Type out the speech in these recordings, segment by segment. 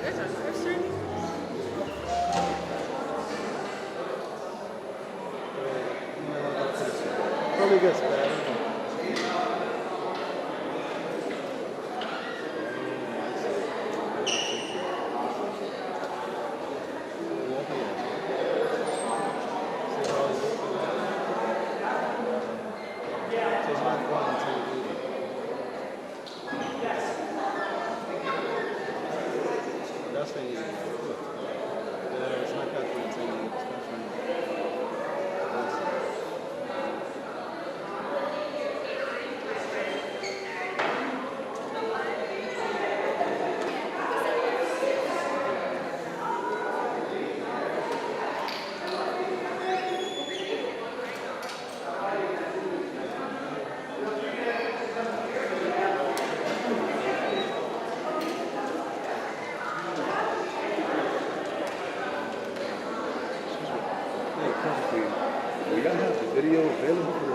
There's a cursor. Probably gets bad. Video available for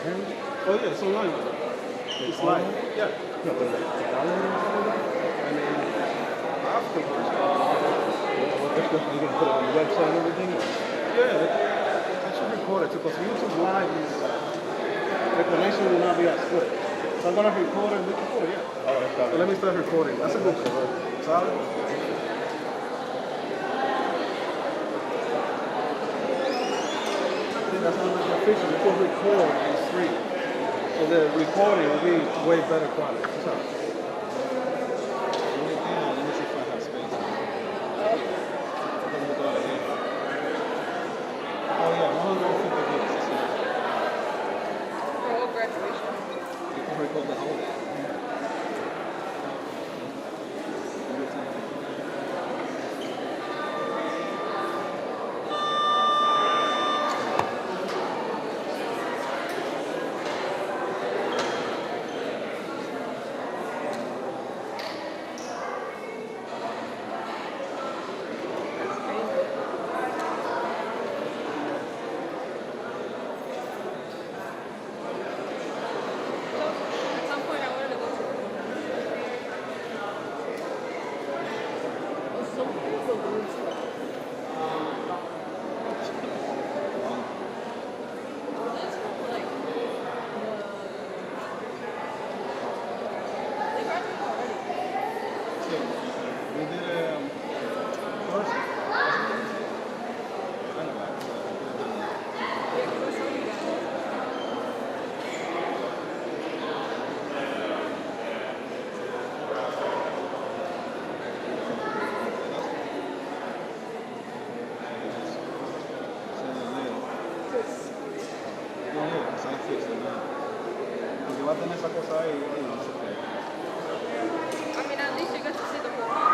parents? Oh yeah, it's online. It's live. Yeah. No, but like to download it or something like that? I mean, afterwards. What stuff you gonna put it on the website and everything? Yeah, I should record it too, because YouTube Live is the connection will not be as good. So I'm gonna record it. We can put it, yeah. Oh, that's So let me start recording. That's a good cover. Solid. That's not like official. You can record it's free. So the recording will be way better quality. So, let me see if I have space. Oh yeah, 150 gigs. For all graduation. You can record the whole. At some point I wanted to go to some people go to that's from like they graduated already. So, we did first. I know that. Yeah, because I saw you guys. Porque va a tener esa cosa ahí y no sé qué. I mean, at least you get to see the whole thing.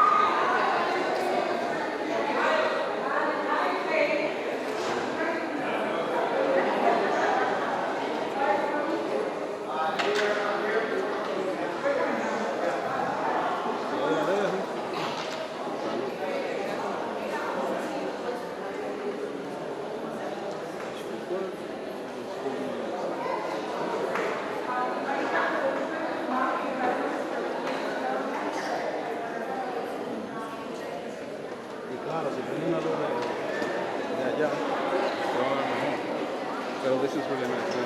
Y claro, si tiene una luz de allá, se va a ver mejor. Pero this is really nice.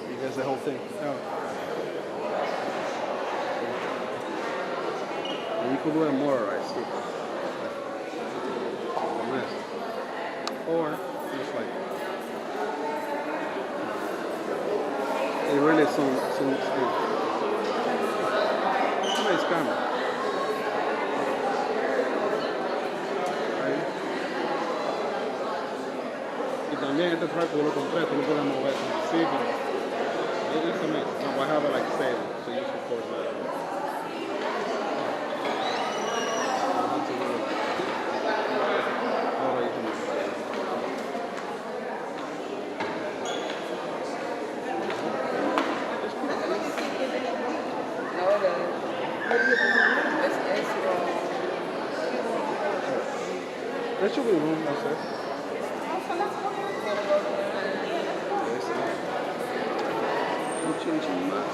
You guys the whole thing. And you could do it motorized too. Like this. Or just like it really some nice camera. Ahí. Y también este track yo lo compré, tú lo puedes mover. Sí, pero it's amazing. No, I have it like saved, so you should force that. There should be room upstairs. Un chin más.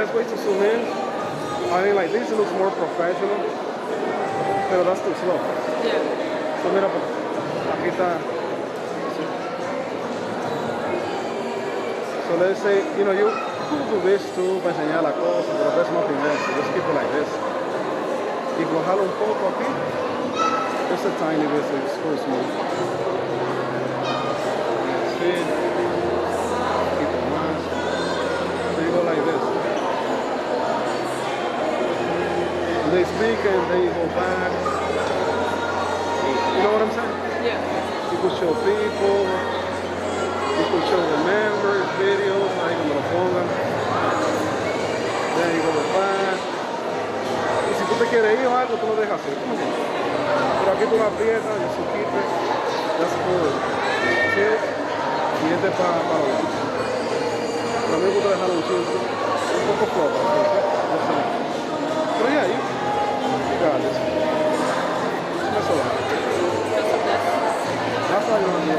best way to zoom in, I mean, like this looks more professional, pero that's too slow. Yeah. So mira, pues, aquí está. So let's say, you know, you could do this too para enseñar la cosa, pero there's nothing there. So just keep it like this. Y lo jalo un poco aquí. Just a tiny bit so it's full smooth. That's it. Keep it nice. So you go like this. And they speak and then you go back. You know what I'm saying? Yeah. You could show people. You could show the members, videos, ahí cuando lo pongan. Then you go back. Y si tú te quieres ir o algo, tú lo dejas así. Pero aquí tú lo aprietas, y su quite, that's for check, y este es para los lados. Pero a mí me gusta dejarlo un poco flojo. Pero yeah, you got this. That's all right. That's all you want to do.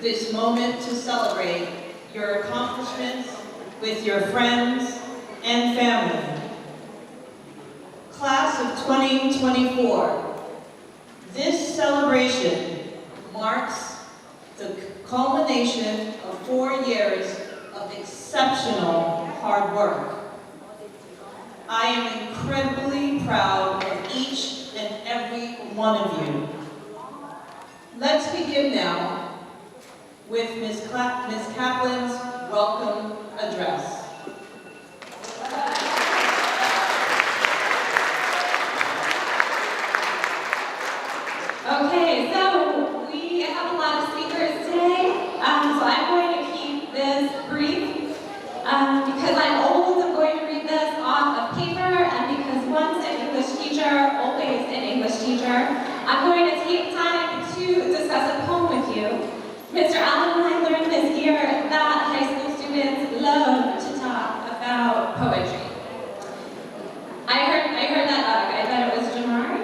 this moment to celebrate your accomplishments with your friends and family. Class of 2024. This celebration marks the culmination of 4 years of exceptional hard work. I am incredibly proud of each and every one of you. Let's begin now with Ms. Kaplan's welcome address. Okay, so we have a lot of speakers today, so I'm going to keep this brief because I'm old. I'm going to read this off of paper, and because once an English teacher, always an English teacher, I'm going to take time to discuss a poem with you. Mr. Allen and I learned this year that high school students love to talk about poetry. I heard that, I bet it was Jamari.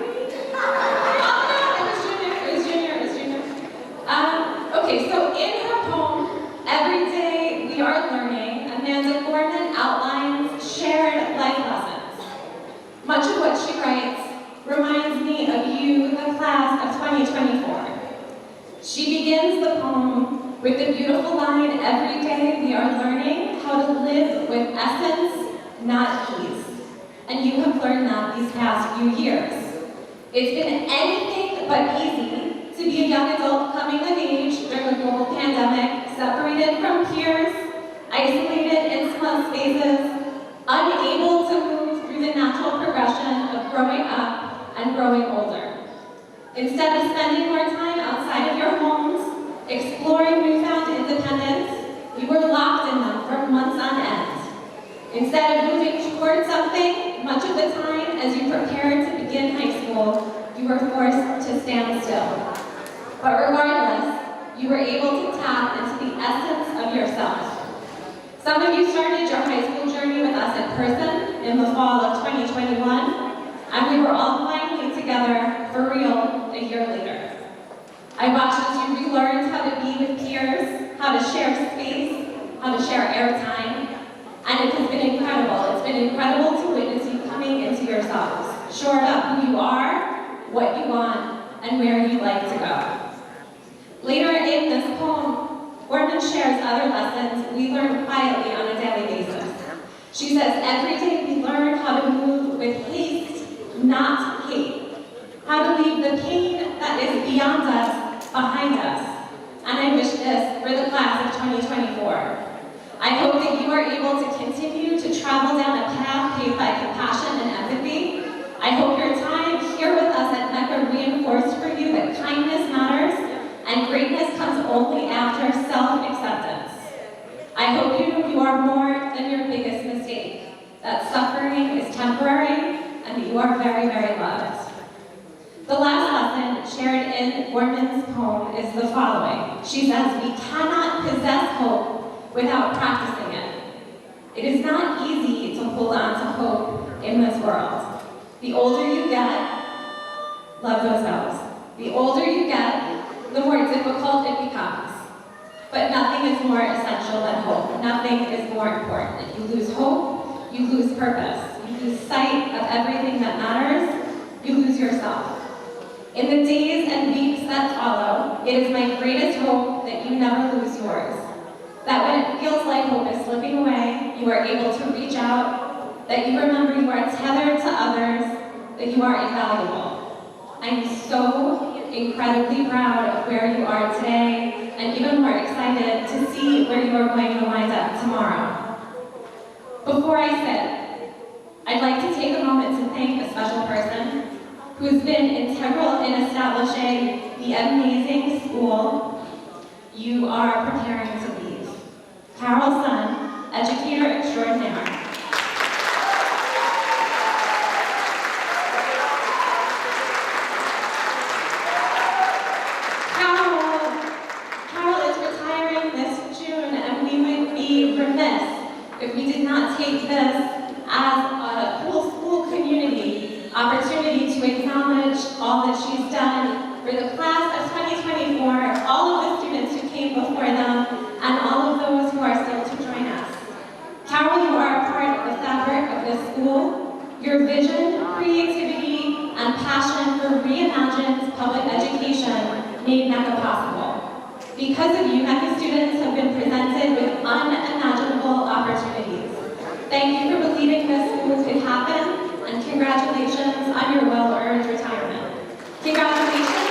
Okay, so in her poem, Every Day We Are Learning, Amanda Gorman outlines shared life lessons. Much of what she writes reminds me of you, the class of 2024. She begins the poem with the beautiful line, every day we are learning how to live with essence, not ease. And you have learned that these past few years. It's been anything but easy to be a young adult coming of age during a global pandemic, separated from peers, isolated in small spaces, unable to move through the natural progression of growing up and growing older. Instead of spending more time outside of your homes, exploring newfound independence, you were locked in them for months on end. Instead of moving towards something, much of the time as you prepared to begin high school, you were forced to stand still. But regardless, you were able to tap into the essence of yourself. Some of you started your high school journey with us in person in the fall of 2021, and we were all finally together for real a year later. I watched as you relearned how to be with peers, how to share space, how to share airtime, and it has been incredible. It's been incredible to witness you coming into yourselves, shored up who you are, what you want, and where you'd like to go. Later in this poem, Gorman shares other lessons we learn quietly on a daily basis. She says, every day we learn how to move with haste, not hate. How to leave the pain that is beyond us behind us. And I wish this for the class of 2024. I hope that you are able to continue to travel down a path paved by compassion and empathy. I hope your time here with us at MECA reinforced for you that kindness matters and greatness comes only after self-acceptance. I hope you know you are more than your biggest mistake, that suffering is temporary and that you are very, very loved. The last lesson shared in Gorman's poem is the following. She says, we cannot possess hope without practicing it. It is not easy to hold on to hope in this world. The older you get, love those bells. The older you get, the more difficult it becomes. But nothing is more essential than hope. Nothing is more important. If you lose hope, you lose purpose. You lose sight of everything that matters, you lose yourself. In the days and weeks that follow, it is my greatest hope that you never lose yours. That when it feels like hope is slipping away, you are able to reach out, that you remember you are tethered to others, that you are invaluable. I'm so incredibly proud of where you are today, and even more excited to see where you are going to wind up tomorrow. Before I sit, I'd like to take a moment to thank a special person who has been integral in establishing the amazing school you are preparing to leave. Carol Sun, educator extraordinaire. Carol is retiring this June, and we would be remiss if we did not take this as a whole school community opportunity to acknowledge all that she's done for the class of 2024, all of the students who came before how you are a part of the fabric of this school. Your vision, creativity, and passion for reimagined public education made MECA possible. Because of you, MECA students have been presented with unimaginable opportunities. Thank you for believing this school could happen, and congratulations on your well-earned retirement. Congratulations.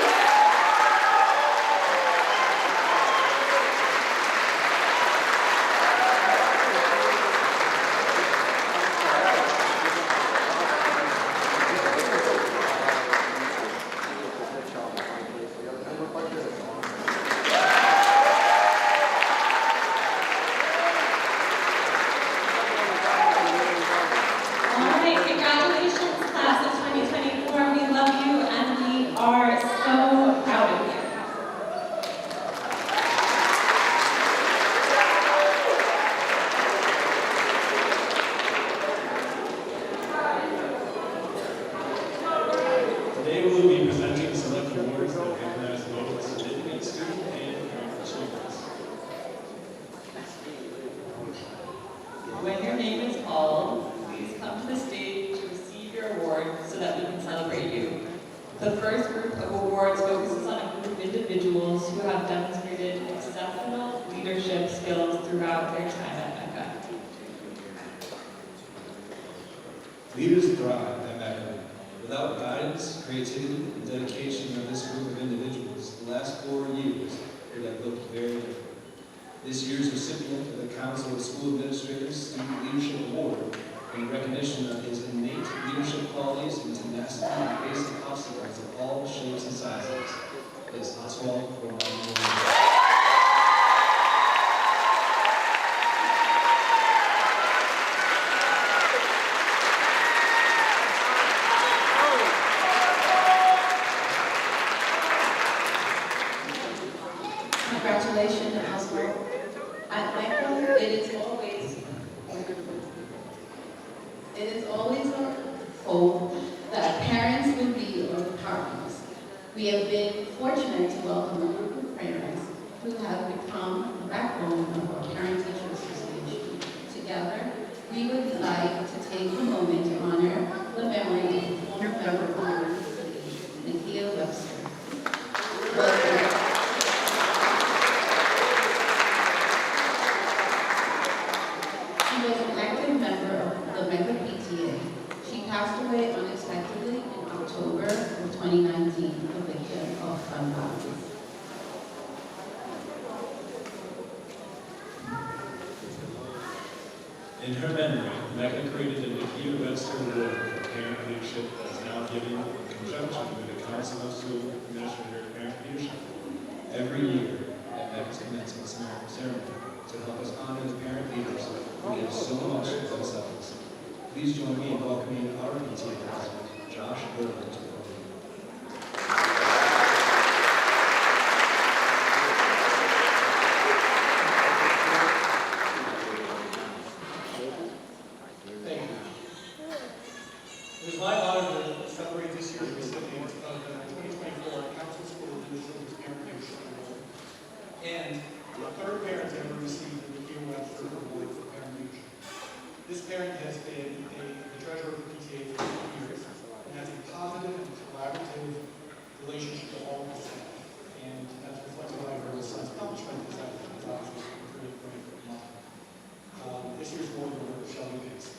Congratulations, class of 2024. We love you and we are so proud of you. Today we will be presenting select awards that recognize the most significant student and parent achievements. When your name is called, please come to the stage to receive your award so that we can celebrate you. The first group of awards focuses on a group of individuals who have demonstrated exceptional leadership skills throughout their time at MECA. Leaders thrive at MECA. Without guidance, creativity, and dedication of this group of individuals, the last 4 years would have looked very different. This year's recipient of the Council of School Administrators Student Leadership Award, in recognition of his innate leadership qualities and tenacity in facing obstacles of all shapes and sizes, is Oswald Roman. Congratulations, Oswald. At MECA, it is always our hope that parents will be our partners. We have been fortunate to welcome a group of parents who have become the backbone of our Parent-Teacher Association. Together, we would like to take a moment to honor the memory of former member of our Nakia Webster. Welcome. She was an active member of the MECA PTA. She passed away unexpectedly in October of 2019, a victim of gun violence. In her memory, MECA created the Nakia Webster Award for Parent Leadership that is now given in conjunction with the Council of School Administrator Parent Leadership every year at MECA's commencement ceremony to help us honor the parent leaders who give so much of themselves. Please join me in welcoming our PTA president, Josh Burton, to the podium. Thank you. It is my honor to celebrate this year's recipient of the 2024 Council School Administrators Parent Leadership Award and the third parent to ever receive the Nakia Webster Award for Parent Leadership. This parent has been the treasurer of the PTA for 2 years and has a positive and collaborative relationship with all of the staff. And as reflected by her son's accomplishment, is that it's obviously a great mom. This year's award winner, Shelby Hicks.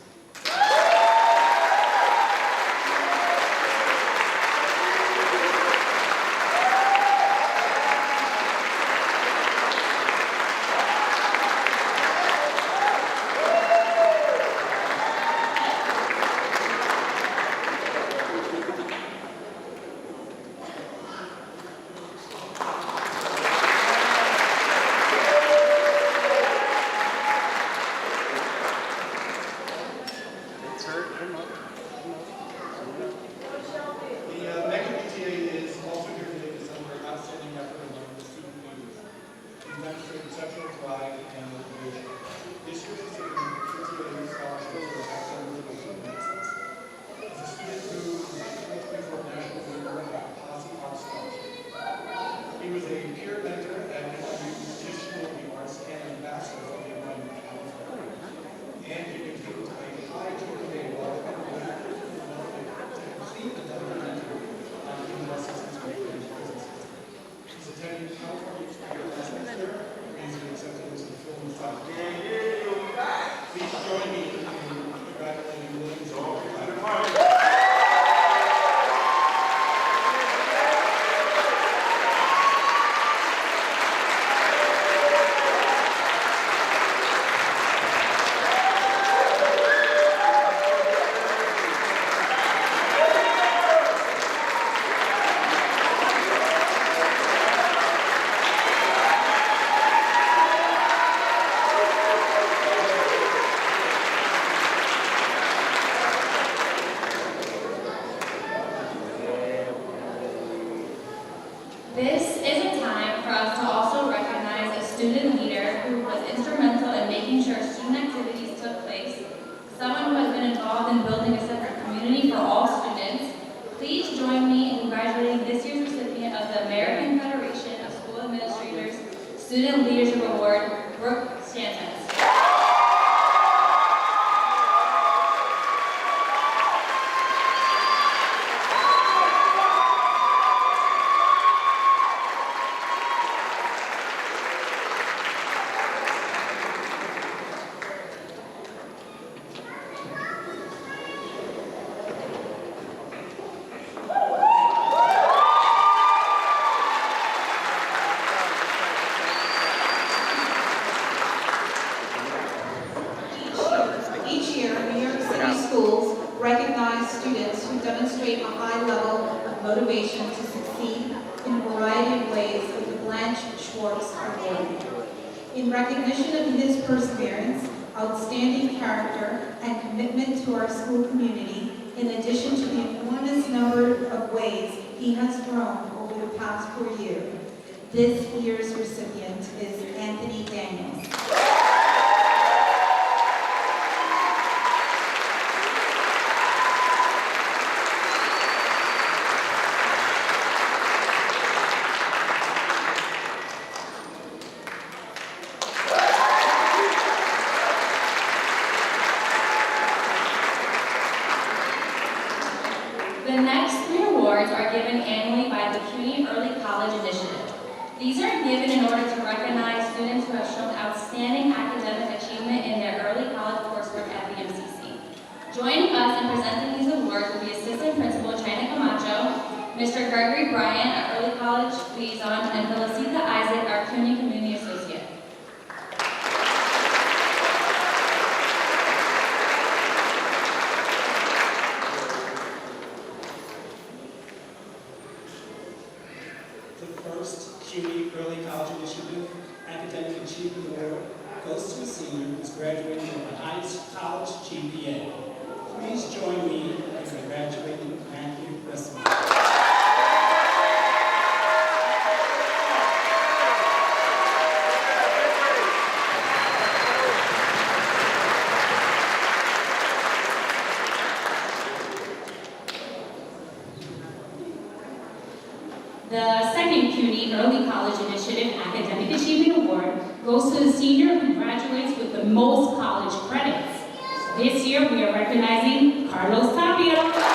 schools recognize students who demonstrate a high level of motivation to succeed in a variety of ways with the Blanche Schwartz Award. In recognition of his perseverance, outstanding character, and commitment to our school community, in addition to the enormous number of ways he has grown over the past 4 years, this year's recipient is Anthony Daniels. The next 3 awards are given annually by the CUNY Early College Initiative. These are given in order to recognize students who have shown outstanding academic achievement in their early college coursework at the MCC. Joining us in presenting these awards will be Assistant Principal China Camacho, Mr. Gregory Bryan, our Early College Liaison, and Felicita Isaac, our CUNY Community Associate. The first CUNY Early College Initiative Academic Achievement Award goes to a senior who's graduating with the highest college GPA. Please join me in congratulating Matthew Westman. The second CUNY Early College Initiative Academic Achievement Award goes to the senior who graduates with the most college credits. This year, we are recognizing Carlos Tapia.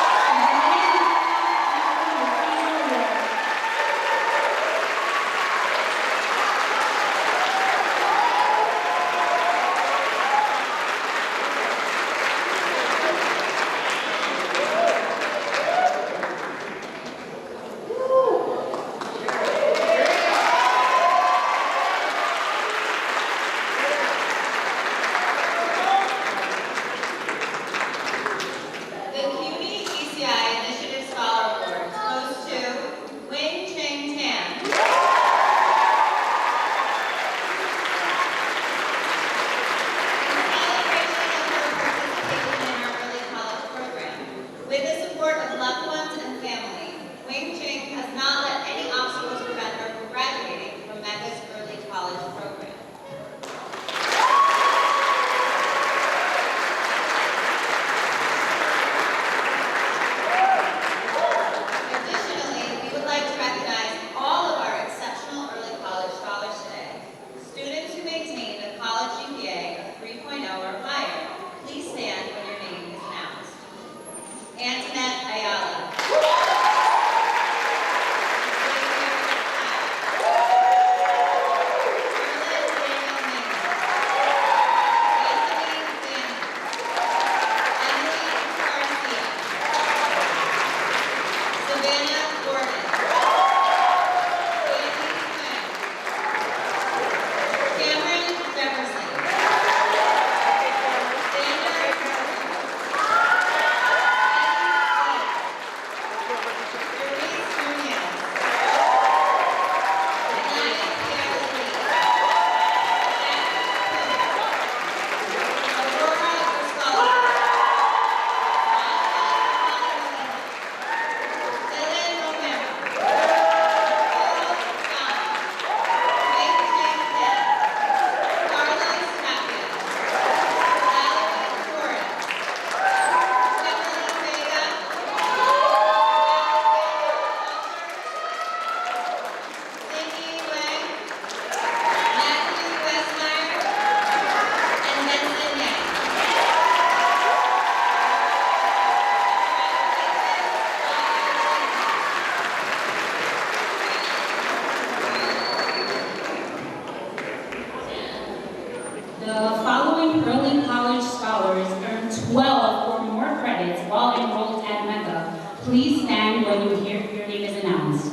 The following early college scholars earned 12 or more credits while enrolled at MECA. Please stand when you hear your name is announced.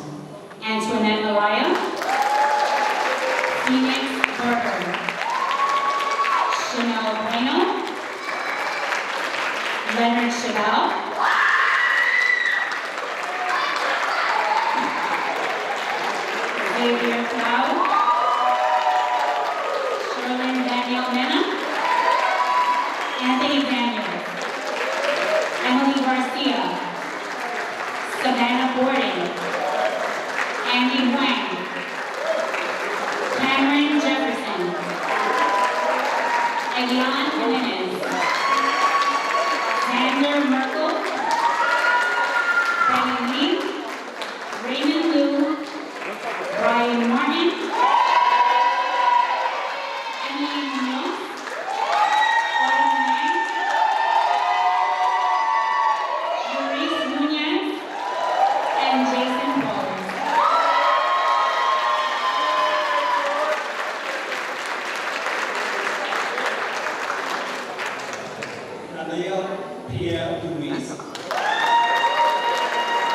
Antoinette Malaya, Phoenix Berger, Chanel Bueno, Leonard Chabelle, Xavier Cloud, Sherlyn Daniel Mena, Anthony Daniels, Emily Garcia, Savannah Borden, Andy Wang, Cameron Jefferson, Eglon Jimenez, Xander Merkel, Benny Lee, Raymond Liu, Brian Martin, Emily Munoz, Gordon Wang, Maurice Nunez, and Jason Bowles. Raneel Pierre Luis.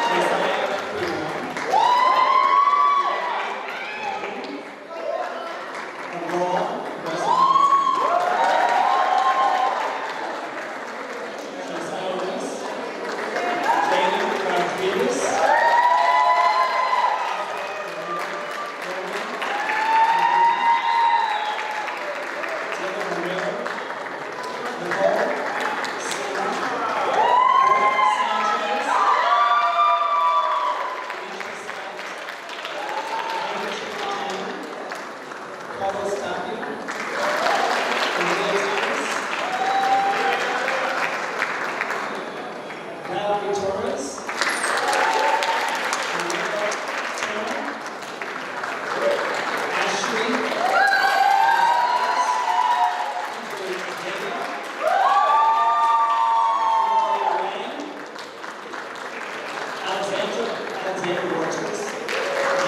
Josiah Primo. Aurora Weston. Josiah Lewis. Jalen Rodriguez. Taylor Romero. Nicole Carlos Tapia, Andrea Thomas, Valerie Torres, Maria Turner, Ashley Alexander Rogers,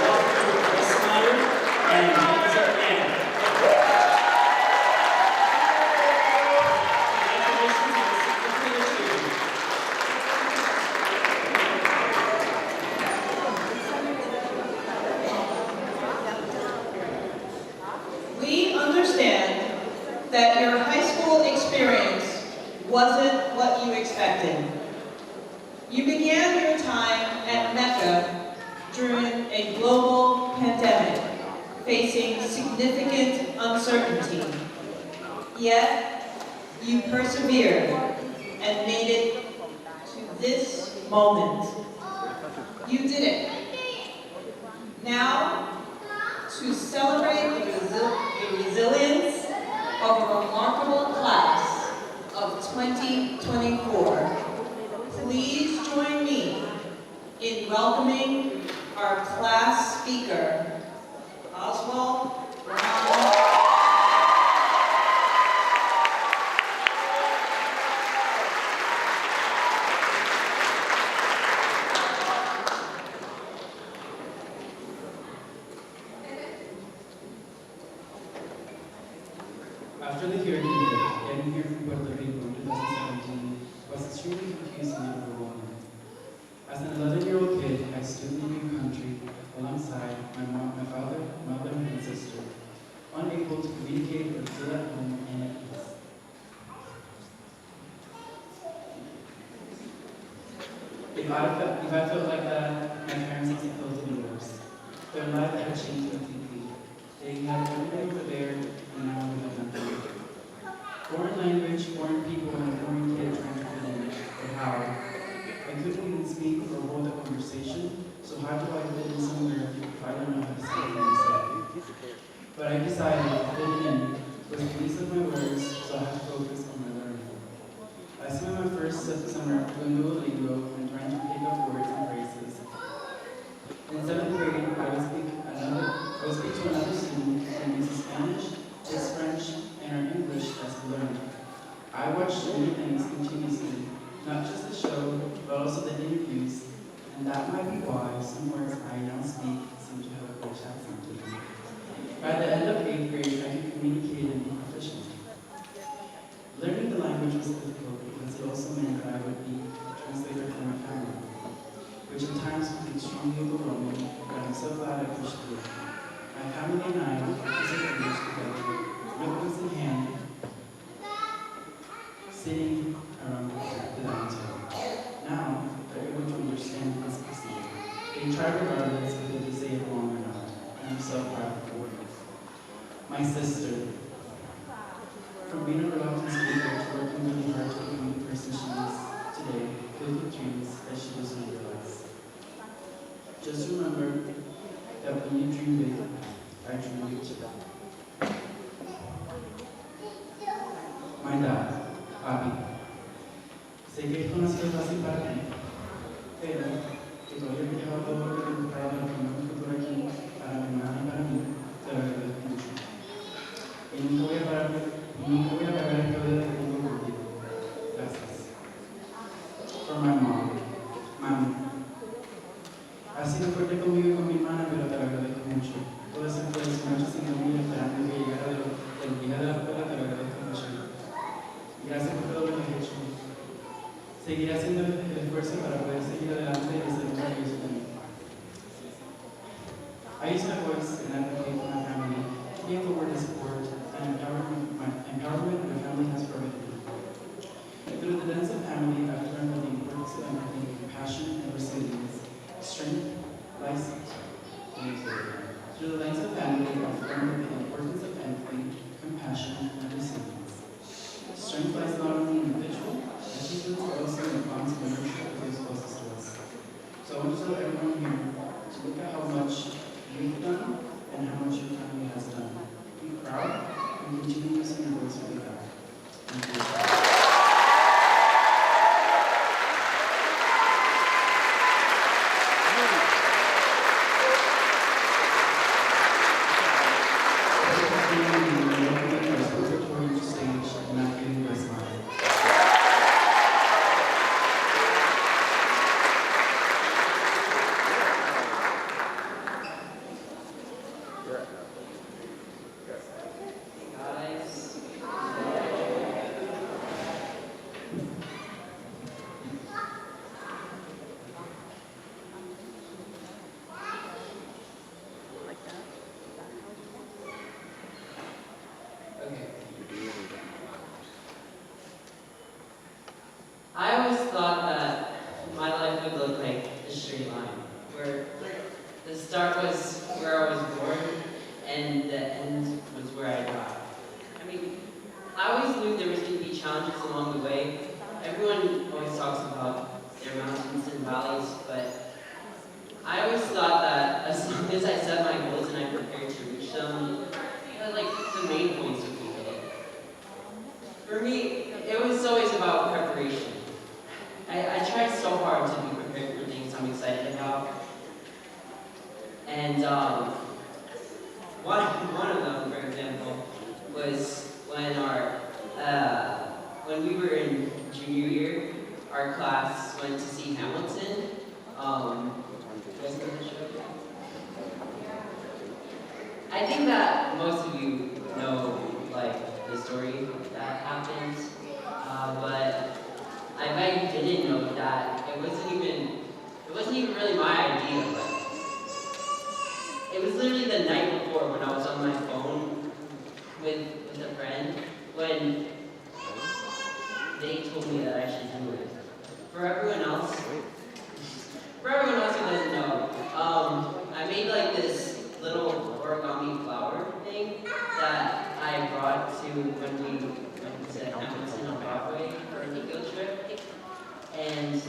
Walter Westmeyer, and Lisa Ann. Congratulations on the significant achievement. We understand that your high school experience wasn't what you expected. You began your time at MECA during a global pandemic, facing significant uncertainty. Yet, you persevered and made it to this moment. You did it. Now, to celebrate the resilience of a remarkable class of 2024, please join me in welcoming our class speaker, Oswald Brown. After the hearing ended, getting here from Puerto Rico in 2017 was extremely confusing and overwhelming. As an 11-year-old kid, I stood in a new country alongside my mom, my father, mother, and sister, unable to communicate or feel at home and at peace. If I felt like that, my parents must have felt even worse. Their life had changed completely. They had everything over there, and now we have nothing. Foreign language, foreign people, and a foreign kid trying to fit in. But how? I couldn't even speak or hold a conversation, so how do I fit in somewhere if I don't know how to speak for myself? But I decided fitting in was the least of my worries, so I had to focus on my learning. I spent my first summer doing Duolingo and trying to pick up words and phrases. In 7th grade, I would speak to another student and use Spanish, his French, and our English as we learned. I watched many things continuously, not just the show, but also the interviews, and that might be why some words I now speak seem to have a British accent to them. By the end of 8th grade, I could communicate and be proficient. Learning the language was difficult because it also meant that I would be a translator for my family, which at times could be extremely overwhelming, but I'm so glad I pushed through. My family and I together, notebooks in hand, sitting around the dining table. Now, they're able to understand what's possible. They try regardless of whether they say it wrong or not, and I'm so proud of them. My sister, from being a reluctant speaker to working really hard to become the person she is today, filled with dreams that she doesn't realize. Just remember that when you dream big, I dream big too. My dad, papi, sé que esto no ha sido fácil para ti, pero que tú hayas dejado todo lo que te gustaba para formar un futuro aquí, para mi hermana y para mí, te lo agradezco mucho. Y nunca voy a parar esto de tengo contigo. Gracias. For my mom, mami, has sido fuerte conmigo y con mi hermana, pero te lo agradezco mucho. Todas esas noches sin dormir esperando que llegara del día de la escuela, te lo agradezco mucho. Gracias por todo lo que has hecho. Seguiré haciendo el esfuerzo para poder seguir adelante y ser un maravilloso también. I use my voice and advocate for my family, being the word of support and empowerment my family has provided me. Through the lens of family, I've learned the importance of empathy, compassion, and resilience, strength, lies. Through the lens of family, I've learned the importance of empathy, compassion, and resilience. Strength lies not only in the individual, achievements, but also in the bonds and nurture of those closest to us. So I want to tell everyone here to look at how much you've done and how much your family has done. Be proud and continue using your voice to be back. Thank you. I always thought that my life would look like a straight line, where the start was where I was born and the end was where I died. I mean, I always knew there was going to be challenges along the way. Everyone always talks about their mountains and valleys, but I always thought that as long as I set my goals and I prepared to reach them, like the main points would be hit. For me, it was always about preparation. I tried so hard to be prepared for things I'm excited about. And one of them, for example, was when we were in junior year, our class went to see Hamilton. You guys know the show? I think that most of you know like the story that happened, but I bet you didn't know that it wasn't even really my idea. Like, it was literally the night before when I was on my phone with a friend when they told me that I should do it. For everyone else who doesn't know, I made like this little origami flower thing that I brought to when we went to Hamilton on Broadway for a field trip, and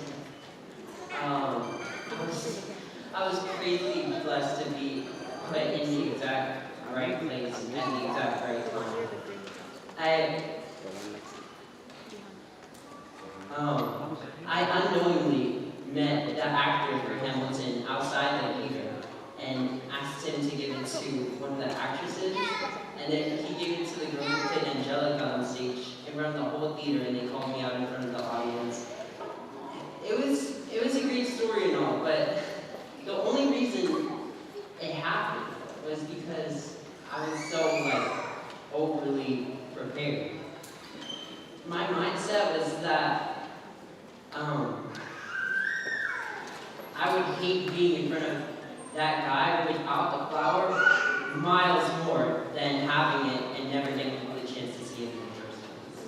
I was crazy blessed to be put in the exact right place at the exact right time. I unknowingly met the actor for Hamilton outside the theater and asked him to give it to one of the actresses, and then he gave it to the girl who played Angelica on stage in front of the whole theater, and they called me out in front of the audience. It was a great story and all, but the only reason it happened was because I was so overly prepared. My mindset was that I would hate being in front of that guy without the flower miles more than having it and never getting the chance to see it in the first place.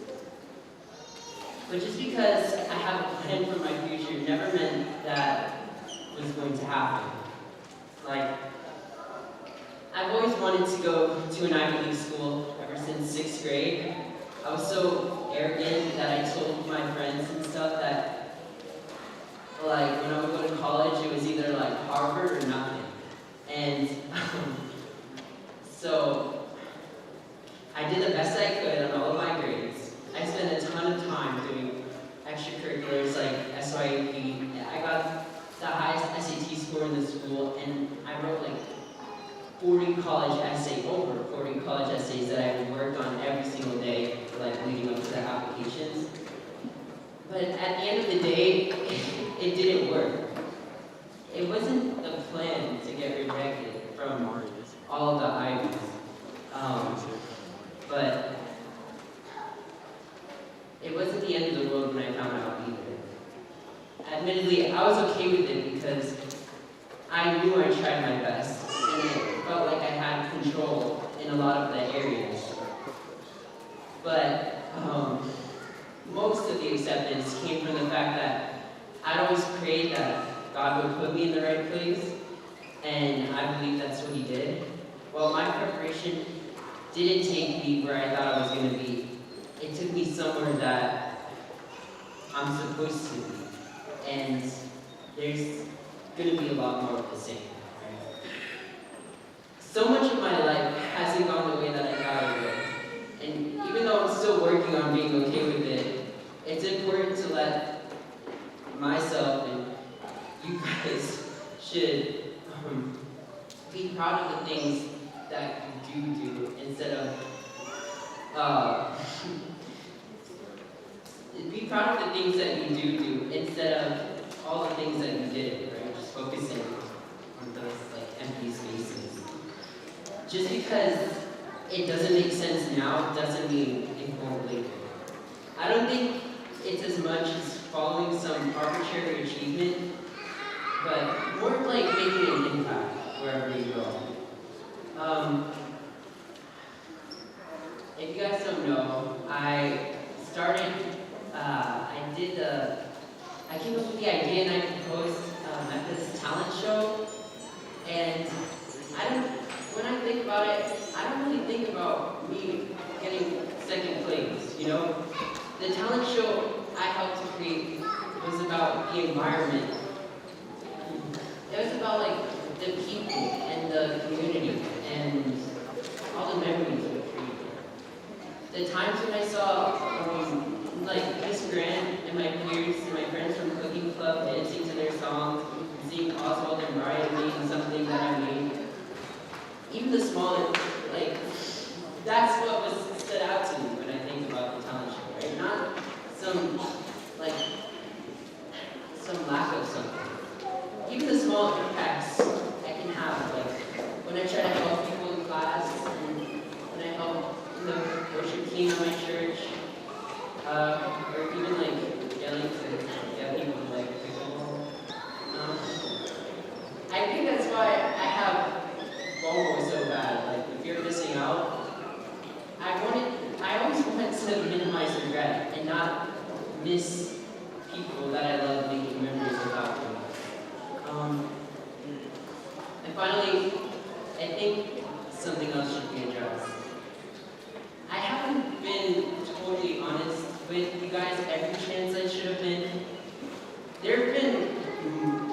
But just because I have a plan for my future never meant that was going to happen. Like, I've always wanted to go to an Ivy League school ever since 6th grade. I was so arrogant that I told my friends and stuff that, like, when I would go to college, it was either like Harvard or nothing. And so I did the best I could on all of my grades. I spent a ton of time doing extracurriculars like SYAP. I got the highest SAT score in the school, and I wrote like 40 college essays, over 40 college essays that I worked on every single day, like leading up to the applications. But at the end of the day, it didn't work. It wasn't the plan to get rejected from all of the Ivies. But it wasn't the end of the world when I found out either. Admittedly, I was okay with it because I knew I tried my best, and it felt like I had control in a lot of the areas. But most of the acceptance came from the fact that I'd always prayed that God would put me in the right place, and I believe that's what He did. Well, my preparation didn't take me where I thought I was going to be. It took me somewhere that I'm supposed to be. And there's going to be a lot more of the same. Right? So much of my life hasn't gone the way that I thought it would. And even though I'm still working on being okay with it, it's important to let myself and you guys should be proud of the things that you do instead of be proud of the things that you do instead of all the things that you did, right? Just focusing on those like empty spaces. Just because it doesn't make sense now doesn't mean it won't later. I don't think it's as much as following some arbitrary achievement, but more like making an impact wherever you go. If you guys don't know, I came up with the idea and I proposed MECA's talent show. And when I think about it, I don't really think about me getting second place, you know? The talent show I helped to create was about the environment. It was about like the people and the community and all the memories we created. The times when I saw like Miss Grant and my peers and my friends from Cooking Club dancing to their songs, seeing Oswald and Brian making something that I made. Even the smaller, like, that's what was stood out to me when I think about the talent show, right? Not some lack of something. Even the small impacts I can have, like when I try to help people in class, and when I help the worship team at my church, or even like yelling to get people to like pickleball. I think that's why I have FOMO so bad. Like if you're missing out, I always want to minimize regret and not miss people that I love making memories without them. And finally, I think something else should be addressed. I haven't been totally honest with you guys every chance I should have been. There have been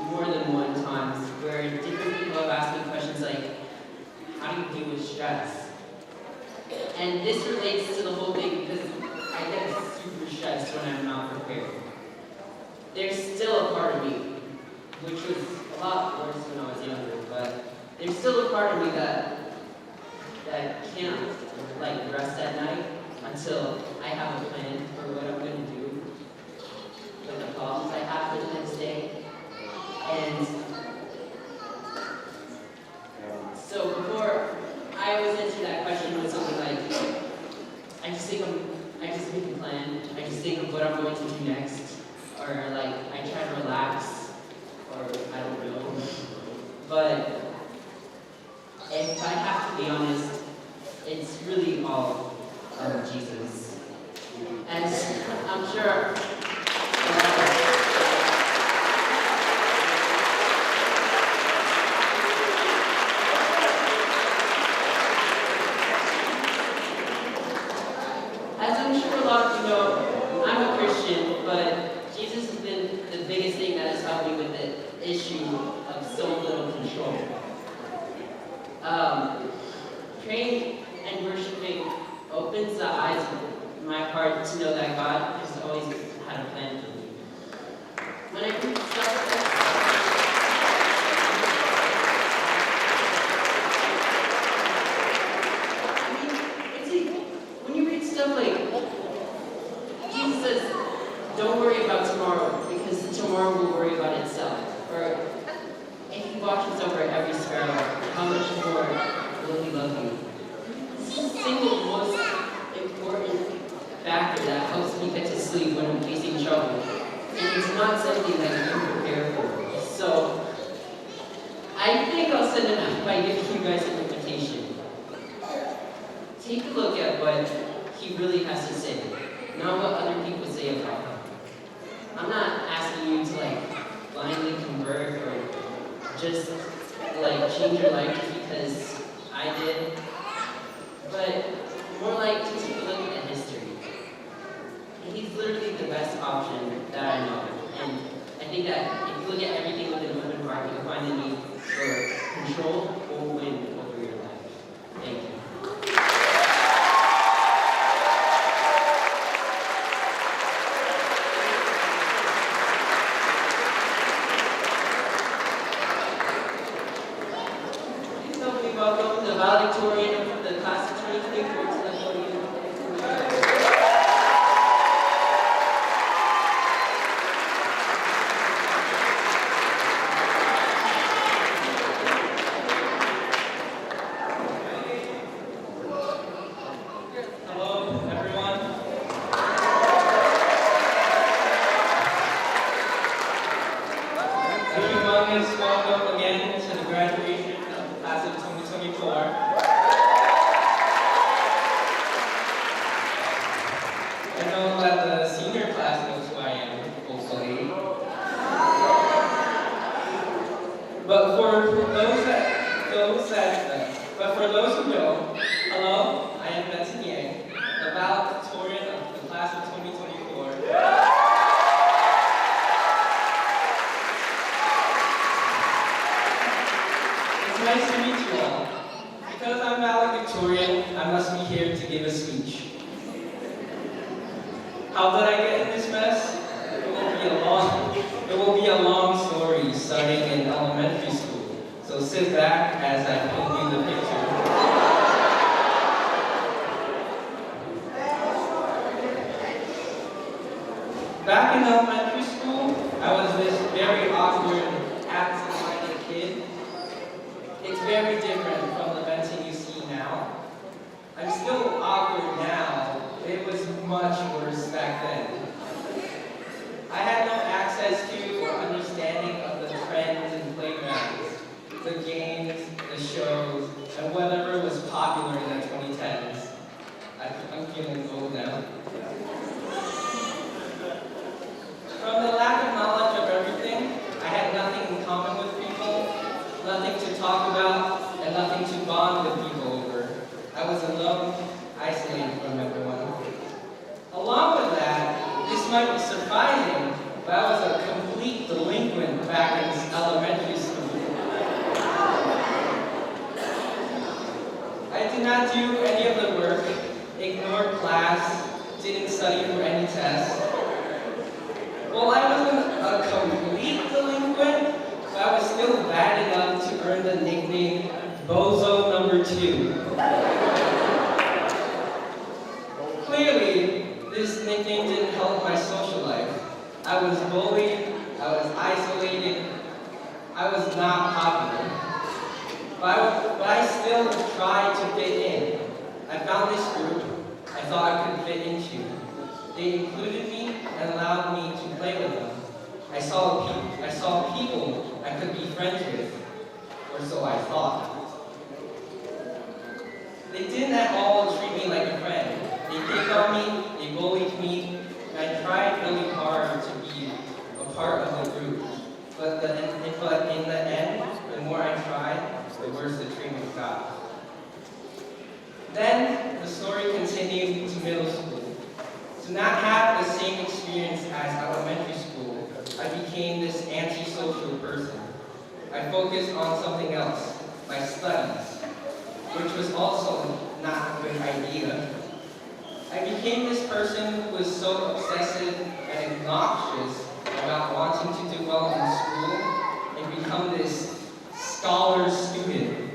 more than one times where different people have asked me questions like, how do you deal with stress? And this relates to the whole thing because I get super stressed when I'm not prepared. There's still a part of me, which was a lot worse when I was younger, but there's still a part of me that can't like rest at night until I have a plan for what I'm going to do with the problems I have for the next day. And so before I always answer that question with something like, I just make a plan, I just think of what I'm going to do next, or like I try to relax, or I don't know. But if I have to be honest, it's really all of Jesus. As I'm sure Jesus has been the biggest thing that has helped me with the issue of so little control. Praying and worshiping opens the eyes of my heart to know that God has always had a plan for me. When I read stuff when you read stuff like Jesus says, don't worry about tomorrow because tomorrow will worry about itself. Or if he watches over every sparrow, how much more will he love you? This is the single most important factor that helps me get to sleep when I'm facing trouble. And it's not something that you can prepare for. So, I think I'll send it out by giving you guys an invitation. Take a look at what he really has to say, not what other people say about him. I'm not asking you to blindly convert or just change your life just because I did, but more like to take a look at history. And he's literally the best option that I know. And I think that if you look at everything with an open heart, you'll find the need for control or win over your life. Thank you. Please help me welcome the valedictorian of the class of 2024 to the podium. Hello, everyone. A humongous welcome again to the graduation of the class of 2024. I know that the senior class knows who I am, hopefully. But for those who don't, hello, I am Benson Yang, the valedictorian of the class of 2024. It's nice to meet you all. Because I'm valedictorian, I must be here to give a speech. How did I get in this mess? It will be a long story starting in elementary school. So sit back as I paint you the picture. Back in elementary school, I was this very awkward, absent-minded kid. It's very different from the Benson you see now. I'm still awkward now, but it was much worse back then. I had no access to or understanding of the trends and playgrounds, the games, the shows, and whatever was popular in the 2010s. I'm feeling old now. From the lack of knowledge of everything, I had nothing in common with people, nothing to talk about, and nothing to bond with people over. I was alone, isolated from everyone. Along with that, this might be surprising, but I was a complete delinquent back in elementary school. I did not do any of the work, ignored class, didn't study for any tests. Well, I wasn't a complete delinquent, but I was still bad enough to earn the nickname Bozo Number 2. Clearly, this nickname didn't help my social life. I was bullied, I was isolated, I was not popular. But I still tried to fit in. I found this group I thought I could fit into. They included me and allowed me to play with them. I saw people I could be friends with, or so I thought. They didn't at all treat me like a friend. They picked on me, they bullied me, and I tried really hard to be a part of the group. But in the end, the more I tried, the worse the treatment got. Then the story continued to middle school. To not have the same experience as elementary school became this antisocial person. I focused on something else, my studies, which was also not a good idea. I became this person who was so obsessive and obnoxious about wanting to do well in school and become this scholar student.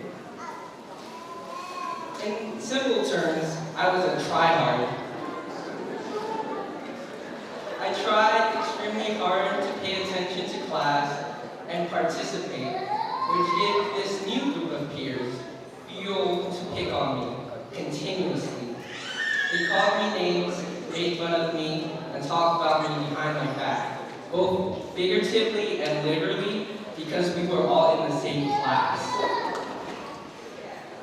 In simple terms, I was a tryhard. I tried extremely hard to pay attention to class and participate, which gave this new group of peers fuel to pick on me continuously. They called me names, made fun of me, and talked about me behind my back, both figuratively and literally, because we were all in the same class.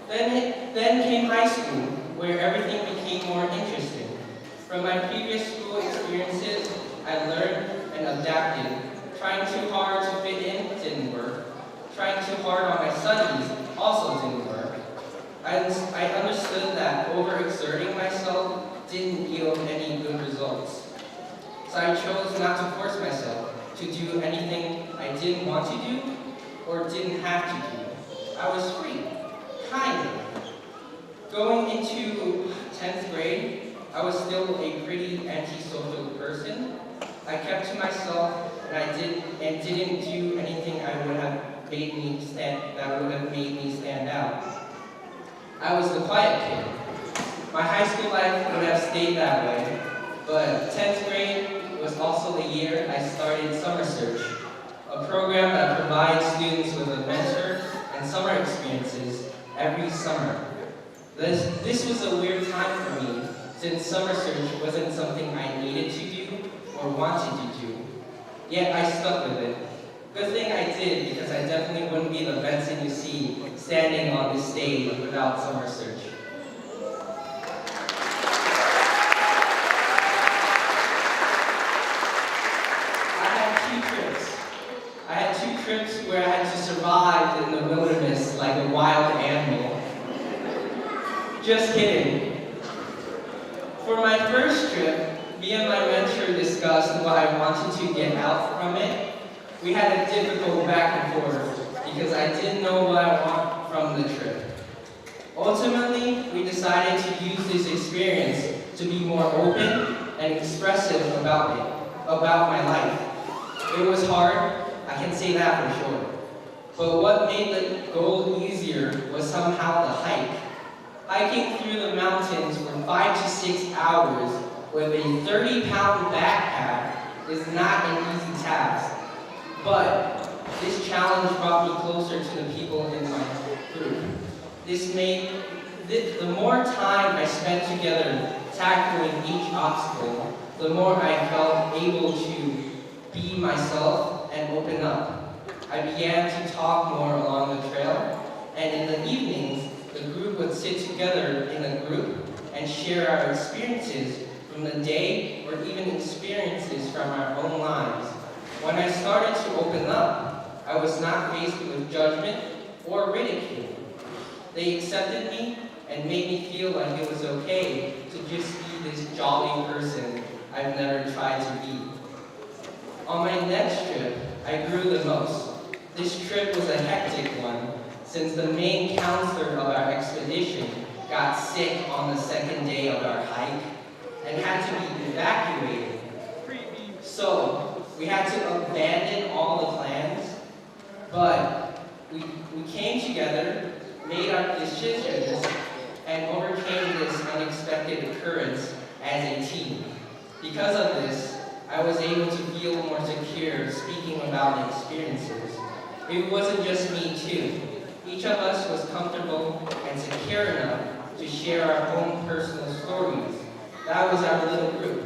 Then came high school, where everything became more interesting. From my previous school experiences, I learned and adapted. Trying too hard to fit in didn't work. Trying too hard on my studies also didn't work. I understood that overexerting myself didn't yield any good results. So I chose not to force myself to do anything I didn't want to do or didn't have to do. I was free, kind of. Going into 10th grade, I was still a pretty antisocial person. I kept to myself and didn't do anything that would have made me stand out. I was the quiet kid. My high school life would have stayed that way, but 10th grade was also the year I started Summer Search, a program that provides students with a mentor and summer experiences every summer. This was a weird time for me, since Summer Search wasn't something I needed to do or wanted to do. Yet I stuck with it. Good thing I did, because I definitely wouldn't be the Benson you see standing on this stage without Summer Search. I had two trips where I had to survive in the wilderness like a wild animal. Just kidding. For my first trip, me and my mentor discussed what I wanted to get out from it. We had a difficult back and forth because I didn't know what I want from the trip. Ultimately, we decided to use this experience to be more open and expressive about my life. It was hard, I can say that for sure. But what made the goal easier was somehow the hike. Hiking through the mountains for 5 to 6 hours with a 30-pound backpack is not an easy task. But this challenge brought me closer to the people in my group. The more time I spent together tackling each obstacle, the more I felt able to be myself and open up. I began to talk more along the trail, and in the evenings, the group would sit together in a group and share our experiences from the day or even experiences from our own lives. When I started to open up, I was not faced with judgment or ridicule. They accepted me and made me feel like it was okay to just be this jolly person I've never tried to be. On my next trip, I grew the most. This trip was a hectic one, since the main counselor of our expedition got sick on the second day of our hike and had to be evacuated. So, we had to abandon all the plans, but we came together, made our decisions, and overcame this unexpected occurrence as a team. Because of this, I was able to feel more secure speaking about my experiences. It wasn't just me too. Each of us was comfortable and secure enough to share our own personal stories. That was our little group,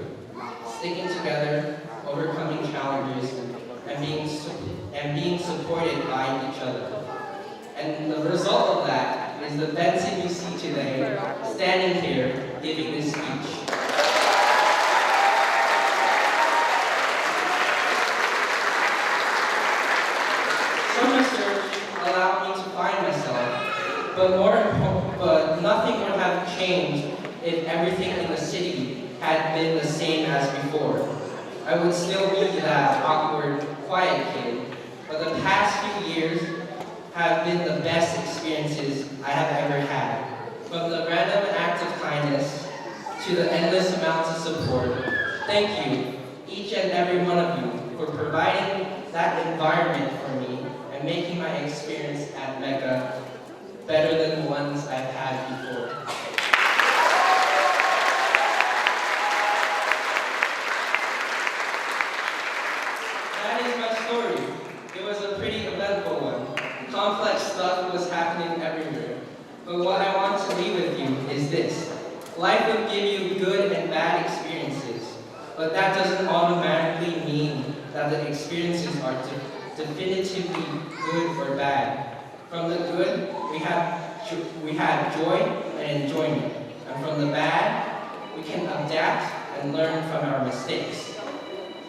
sticking together, overcoming challenges, and being supported by each other. And the result of that is the Benson you see today, standing here, giving this speech. Summer Search allowed me to find myself, but nothing would have changed if everything in the city had been the same as before. I would still be that awkward, quiet kid. But the past few years have been the best experiences I have ever had. From the random acts of kindness to the endless amounts of support, thank you, each and every one of you, for providing that environment for me and making my experience at MECA better than the ones I've had before. That is my story. It was a pretty eventful one. Complex stuff was happening everywhere. But what I want to leave with you is this. Life will give you good and bad experiences, but that doesn't automatically mean that the experiences are definitively good or bad. From the good, we had joy and enjoyment. And from the bad, we can adapt and learn from our mistakes.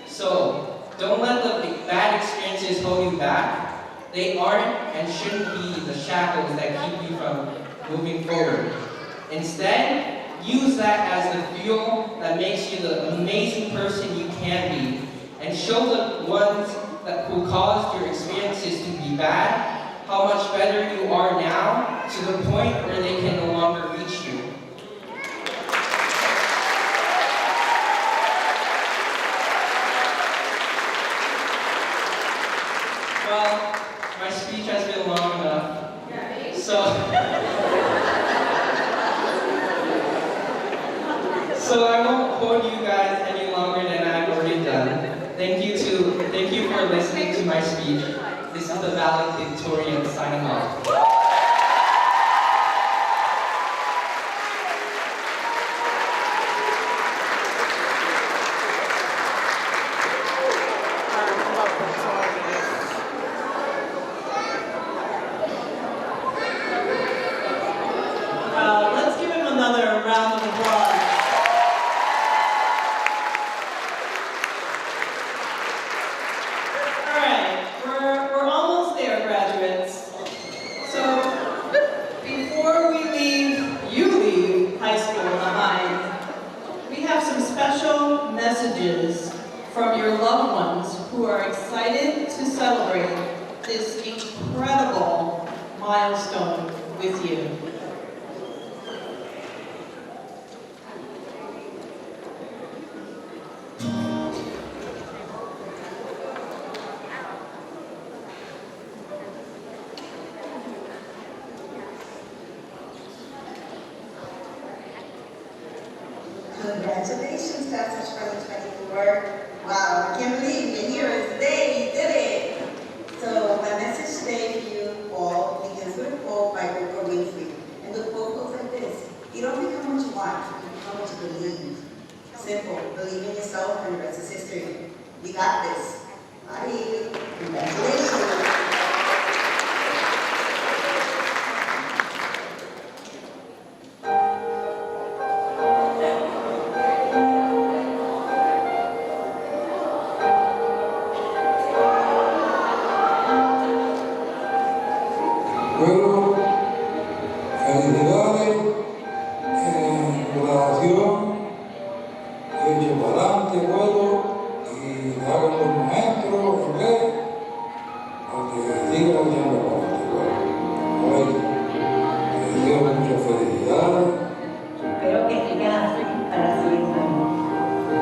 So, don't let the bad experiences hold you back. They aren't and shouldn't be the shackles that keep you from moving forward. Instead, use that as the fuel that makes you the amazing person you can be, and show the ones who caused your experiences to be bad how much better you are now, to the point where they can no longer reach you. Well, my speech has been long enough, so I won't hold you guys any longer than I've already done. Thank you for listening to my speech. This is the valedictorian signing off. Let's give him another round of applause. All right, we're almost there, graduates. So before you leave high school behind, we have some special messages from your loved ones who are excited to celebrate this incredible milestone with you. Congratulations, Class of 2024. Wow, I can't believe you're here today. You did it. So my message today for you all begins with a quote by Oprah Winfrey. And the quote goes like this: you don't become what you want, you become what you believe. Simple. Believe in yourself and the rest is history. You got this. Bye. Congratulations. Bueno, felicidades, graduación, hecho para adelante, puedo, y hagan los maestros, en vez, porque digan ya lo para adelante, bueno. Les dio muchas felicidades. Espero que sigas para siempre,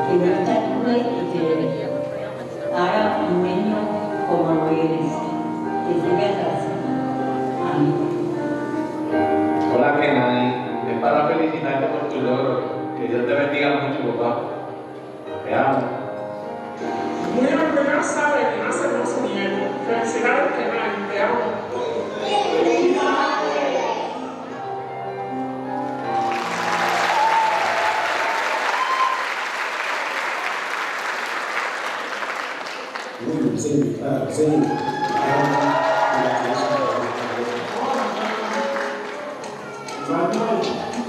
que Dios te ayude y te haga un niño como lo eres, que sigas así. Hola Kenai, es para felicitarte por tu logro. Que Dios te bendiga mucho, papá. Te amo. Bueno, pues ya saben que no hacemos su nieto. Felicidades, Kenai, te amo. William, sing, sing.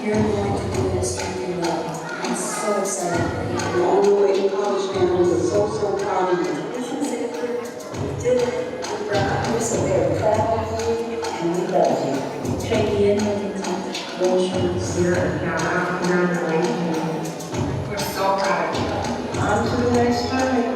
You're going to do this with your love. I'm so excited for you. All the way to college campus is so proud of you. Isn't it good? You did it. I'm proud. We're so very proud of you, and we love you. Trade in with emotions. Congratulations. We're so proud of you. On to the next time.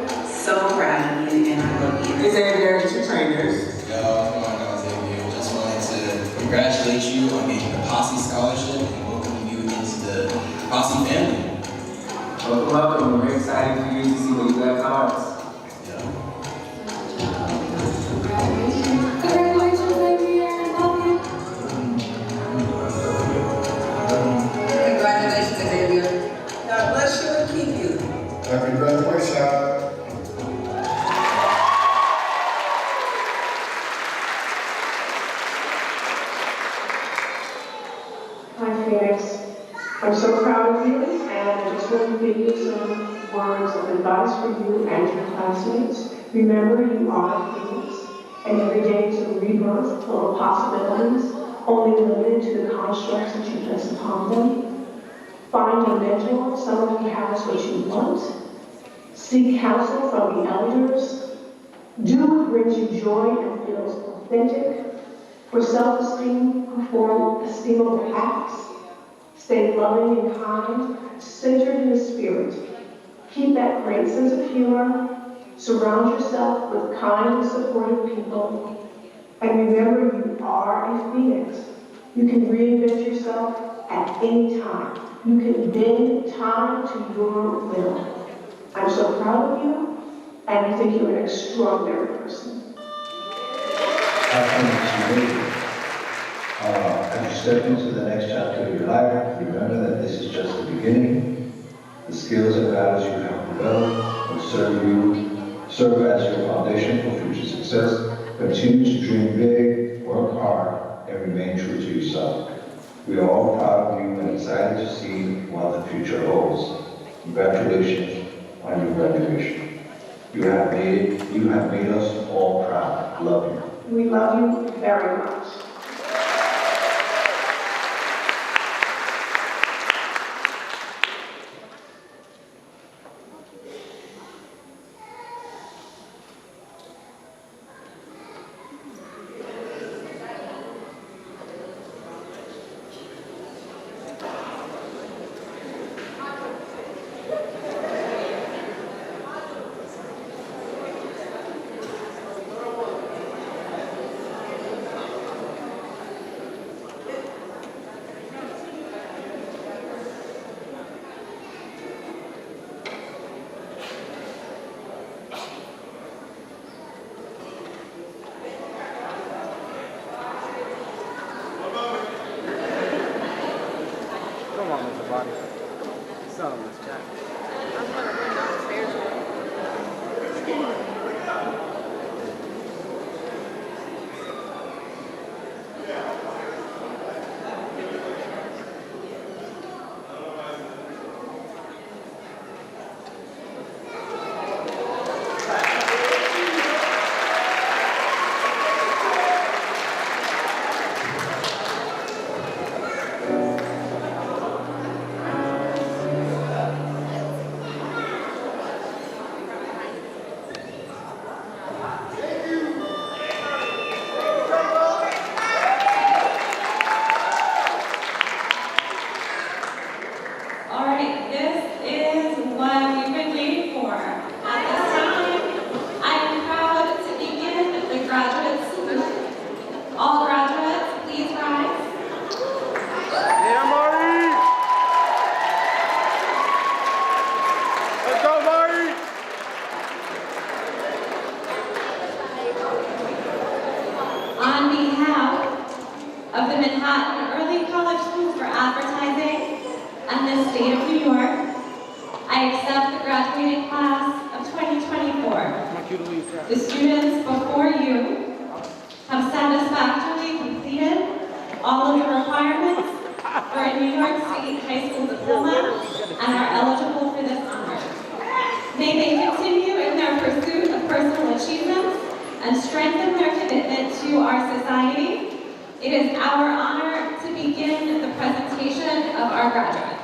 I'm so proud of you, and I just want to give you some words of advice for you and your classmates. Remember, you are humans, and every day is a rebirth full of possibilities, only limited to the constructs that you place upon them. Find a mentor, someone who has what you want. Seek counsel from the elders. Do what brings you joy and feels authentic. For self-esteem, perform esteemable acts. Stay loving and kind, centered in the spirit. Keep that great sense of humor. Surround yourself with kind and supportive people. And remember, you are a phoenix. You can reinvent yourself at any time. You can bend time to your will. I'm so proud of you, and I think you're an extraordinary person. As you step into the next chapter of your life, remember that this is just the beginning. The skills and values you have developed will serve as your foundation for future success. Continue to dream big, work hard, and remain true to yourself. We are all proud of you and excited to see what the future holds. Congratulations on your graduation. You have made us all proud. Love you. We love you very much. The students before you have satisfactorily completed all of the requirements for a New York State high school diploma and are eligible for this honor. May they continue in their pursuit of personal achievements and strengthen their commitment to our society. It is our honor to begin the presentation of our graduates.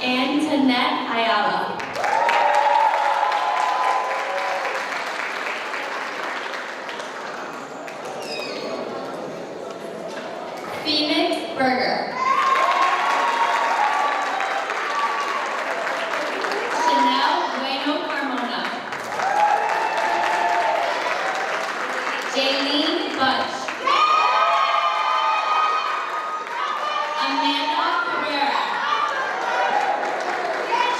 Antoinette Ayala. Phoenix Berger. Chanel Bueno Carmona. Jaylene Bunch. Amanda Carrera.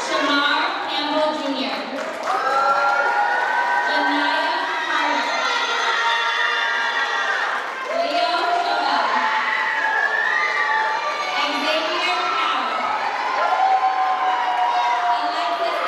Shamar Campbell Jr. Janaya Carter. Leo Chauvel. Xavier Powell. Alexis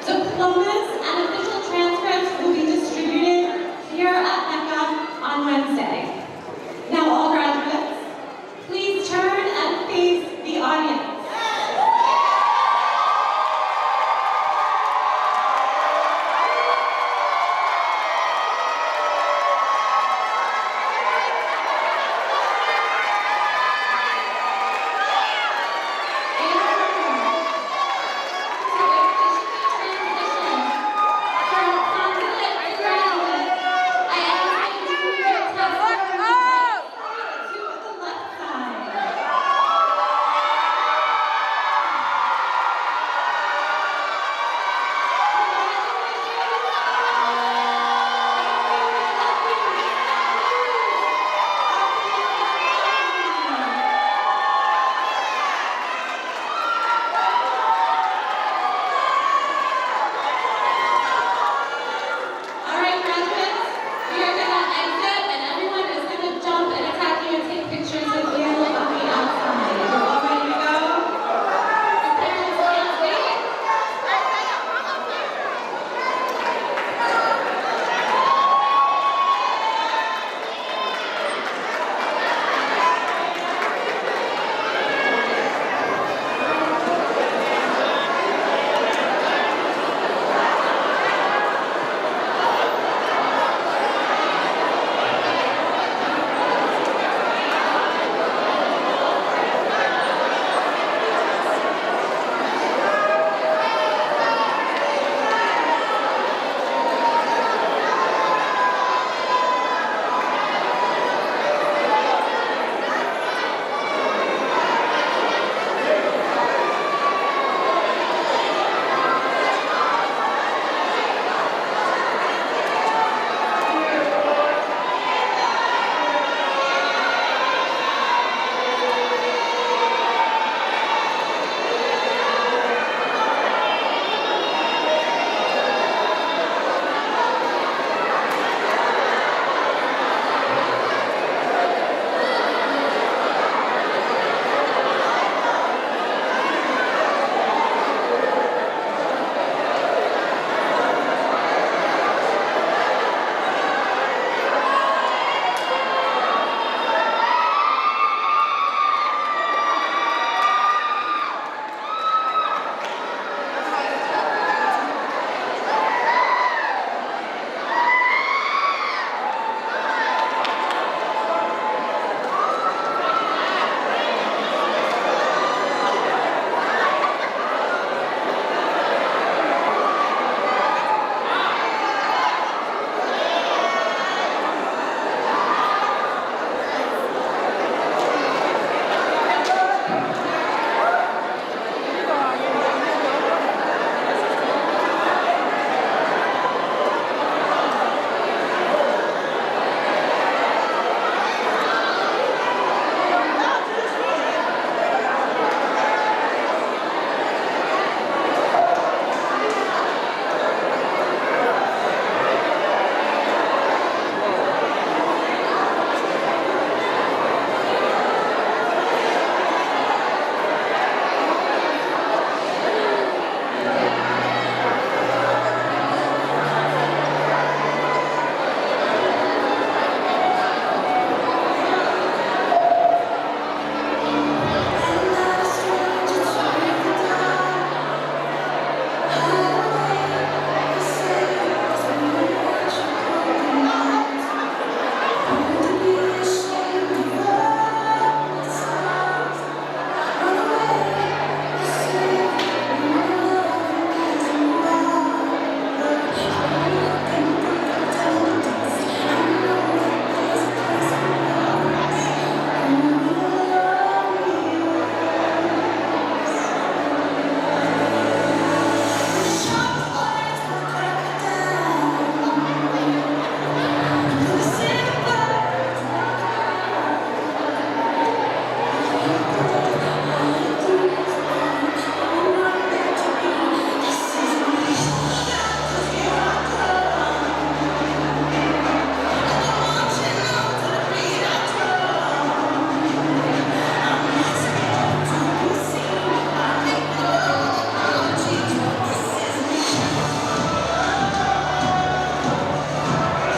Diplomas and official transcripts will be distributed here at MECA on Wednesday.